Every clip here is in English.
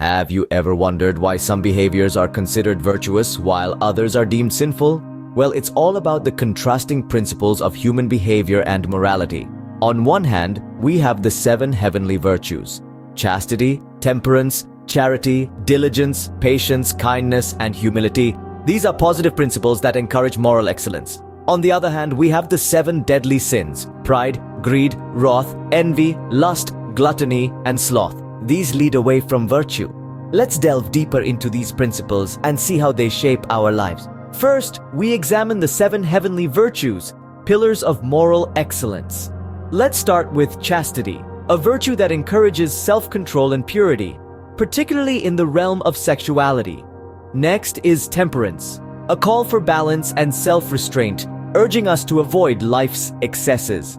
Have you ever wondered why some behaviors are considered virtuous while others are deemed sinful? Well, it's all about the contrasting principles of human behavior and morality. On one hand, we have the 7 heavenly virtues: chastity, temperance, charity, diligence, patience, kindness, and humility. These are positive principles that encourage moral excellence. On the other hand, we have the 7 deadly sins: pride, greed, wrath, envy, lust, gluttony, and sloth. These lead away from virtue. Let's delve deeper into these principles and see how they shape our lives. First, we examine the 7 heavenly virtues, pillars of moral excellence. Let's start with chastity, a virtue that encourages self-control and purity, particularly in the realm of sexuality. Next is temperance, a call for balance and self-restraint, urging us to avoid life's excesses.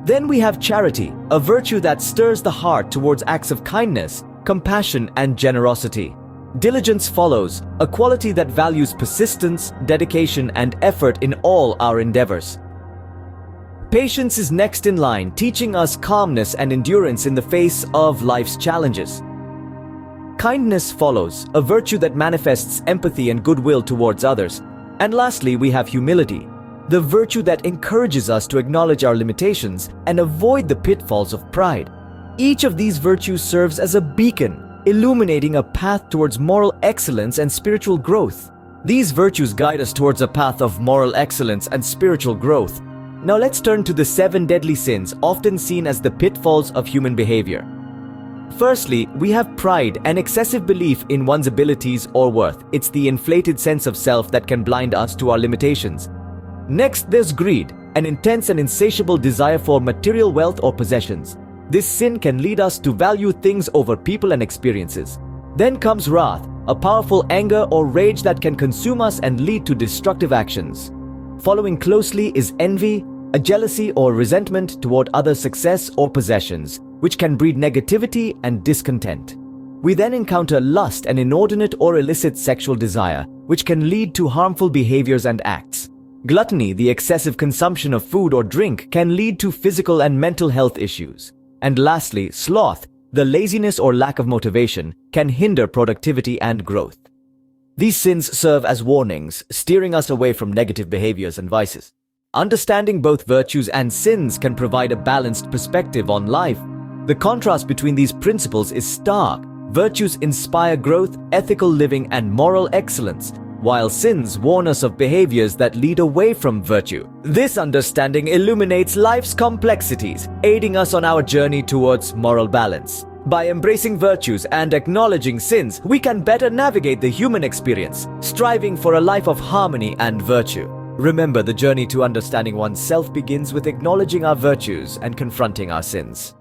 Then we have charity, a virtue that stirs the heart towards acts of kindness, compassion, and generosity. Diligence follows, a quality that values persistence, dedication, and effort in all our endeavors. Patience is next in line, teaching us calmness and endurance in the face of life's challenges. Kindness follows, a virtue that manifests empathy and goodwill towards others. And lastly, we have humility, the virtue that encourages us to acknowledge our limitations and avoid the pitfalls of pride. Each of these virtues serves as a beacon, illuminating a path towards moral excellence and spiritual growth. These virtues guide us towards a path of moral excellence and spiritual growth. Now let's turn to the 7 deadly sins, often seen as the pitfalls of human behavior. Firstly, we have pride, an excessive belief in one's abilities or worth. It's the inflated sense of self that can blind us to our limitations. Next, there's greed, an intense and insatiable desire for material wealth or possessions. This sin can lead us to value things over people and experiences. Then comes wrath, a powerful anger or rage that can consume us and lead to destructive actions. Following closely is envy, a jealousy or resentment toward others' success or possessions, which can breed negativity and discontent. We then encounter lust, an inordinate or illicit sexual desire, which can lead to harmful behaviors and acts. Gluttony, the excessive consumption of food or drink, can lead to physical and mental health issues. And lastly, sloth, the laziness or lack of motivation, can hinder productivity and growth. These sins serve as warnings, steering us away from negative behaviors and vices. Understanding both virtues and sins can provide a balanced perspective on life. The contrast between these principles is stark. Virtues inspire growth, ethical living, and moral excellence, while sins warn us of behaviors that lead away from virtue. This understanding illuminates life's complexities, aiding us on our journey towards moral balance. By embracing virtues and acknowledging sins, we can better navigate the human experience, striving for a life of harmony and virtue. Remember, the journey to understanding oneself begins with acknowledging our virtues and confronting our sins.